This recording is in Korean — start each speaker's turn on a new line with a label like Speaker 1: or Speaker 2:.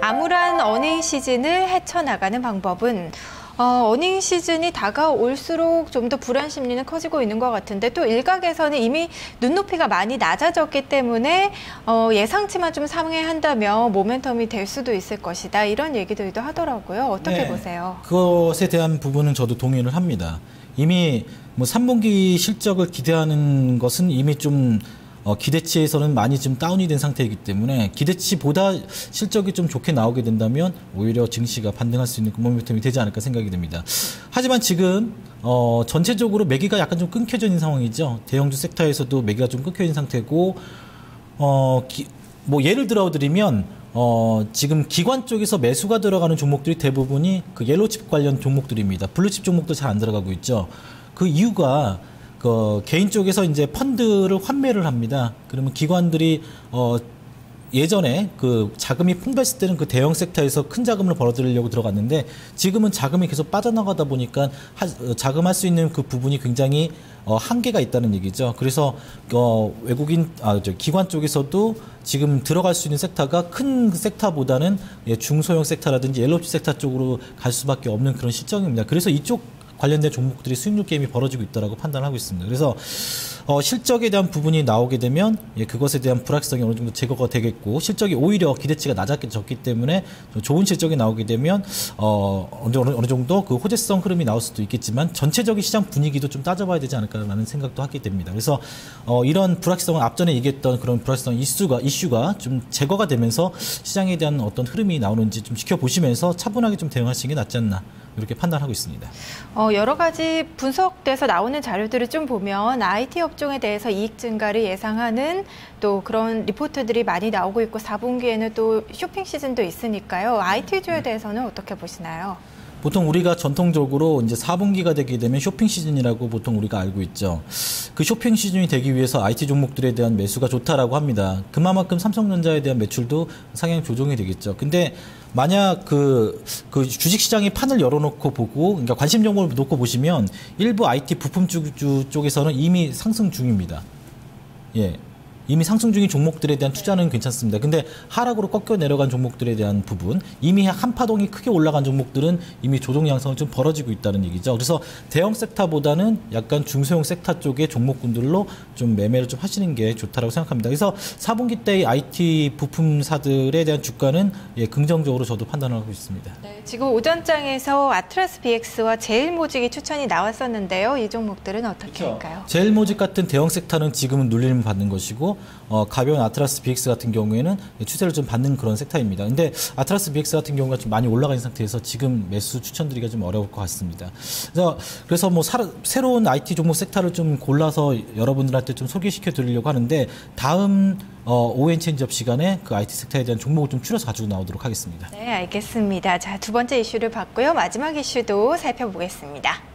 Speaker 1: 암울한 어닝 시즌을 헤쳐나가는 방법은 어닝 시즌이 다가올수록 좀 더 불안 심리는 커지고 있는 것 같은데 또 일각에서는 이미 눈높이가 많이 낮아졌기 때문에 예상치만 좀 상회한다면 모멘텀이 될 수도 있을 것이다. 이런 얘기들도 하더라고요. 어떻게 보세요?
Speaker 2: 그것에 대한 부분은 저도 동의를 합니다. 이미 뭐 3분기 실적을 기대하는 것은 이미 좀 기대치에서는 많이 좀 다운이 된 상태이기 때문에 기대치보다 실적이 좀 좋게 나오게 된다면 오히려 증시가 반등할 수 있는 모멘텀이 되지 않을까 생각이 듭니다. 하지만 지금 전체적으로 매기가 약간 좀 끊겨져 있는 상황이죠. 대형주 섹터에서도 매기가 좀 끊겨 있는 상태고 뭐 예를 들어 드리면 지금 기관 쪽에서 매수가 들어가는 종목들이 대부분이 그 옐로우칩 관련 종목들입니다. 블루칩 종목도 잘 안 들어가고 있죠. 그 이유가 개인 쪽에서 이제 펀드를 환매를 합니다. 그러면 기관들이 예전에 그 자금이 풍부했을 때는 그 대형 섹터에서 큰 자금을 벌어들이려고 들어갔는데 지금은 자금이 계속 빠져나가다 보니까 자금할 수 있는 그 부분이 굉장히 한계가 있다는 얘기죠. 그래서 기관 쪽에서도 지금 들어갈 수 있는 섹터가 큰 섹터보다는 중소형 섹터라든지 옐로우칩 섹터 쪽으로 갈 수밖에 없는 그런 실정입니다. 그래서 이쪽 관련된 종목들이 수익률 게임이 벌어지고 있다고 판단하고 있습니다. 그래서 실적에 대한 부분이 나오게 되면 그것에 대한 불확실성이 어느 정도 제거가 되겠고 실적이 오히려 기대치가 낮아졌기 때문에 좋은 실적이 나오게 되면 어느 정도 그 호재성 흐름이 나올 수도 있겠지만 전체적인 시장 분위기도 좀 따져봐야 되지 않을까라는 생각도 하게 됩니다. 그래서 이런 불확실성을 앞전에 얘기했던 그런 불확실성 이슈가 좀 제거가 되면서 시장에 대한 어떤 흐름이 나오는지 좀 지켜보시면서 차분하게 좀 대응하시는 게 낫지 않나 이렇게 판단하고 있습니다.
Speaker 1: 여러 가지 분석돼서 나오는 자료들을 좀 보면 IT 업종에 대해서 이익 증가를 예상하는 또 그런 리포트들이 많이 나오고 있고 4분기에는 또 쇼핑 시즌도 있으니까요. IT주에 대해서는 어떻게 보시나요?
Speaker 2: 보통 우리가 전통적으로 이제 4분기가 되게 되면 쇼핑 시즌이라고 보통 우리가 알고 있죠. 그 쇼핑 시즌이 되기 위해서 IT 종목들에 대한 매수가 좋다라고 합니다. 그만큼 삼성전자에 대한 매출도 상향 조정이 되겠죠. 근데 만약 그 주식시장의 판을 열어놓고 보고, 그러니까 관심 종목을 놓고 보시면 일부 IT 부품주 쪽에서는 이미 상승 중입니다. 예. 이미 상승 중인 종목들에 대한 투자는 괜찮습니다. 근데 하락으로 꺾여 내려간 종목들에 대한 부분, 이미 한 파동이 크게 올라간 종목들은 이미 조정 양상을 좀 벌어지고 있다는 얘기죠. 그래서 대형 섹터보다는 약간 중소형 섹터 쪽의 종목군들로 좀 매매를 좀 하시는 게 좋다라고 생각합니다. 그래서 4분기 때의 IT 부품사들에 대한 주가는 긍정적으로 저도 판단을 하고 있습니다.
Speaker 1: 네, 지금 오전장에서 아트라스 BX와 제일모직이 추천이 나왔었는데요. 이 종목들은 어떻게 할까요?
Speaker 2: 제일모직 같은 대형 섹터는 지금은 눌림을 받는 것이고 가벼운 아트라스 BX 같은 경우에는 추세를 좀 받는 그런 섹터입니다. 근데 아트라스 BX 같은 경우가 좀 많이 올라가 있는 상태에서 지금 매수 추천드리기가 좀 어려울 것 같습니다. 그래서 뭐 새로운 IT 종목 섹터를 좀 골라서 여러분들한테 좀 소개시켜 드리려고 하는데 다음 ON 체인지업 시간에 그 IT 섹터에 대한 종목을 좀 추려서 가지고 나오도록 하겠습니다.
Speaker 1: 네, 알겠습니다. 자, 두 번째 이슈를 봤고요. 마지막 이슈도 살펴보겠습니다.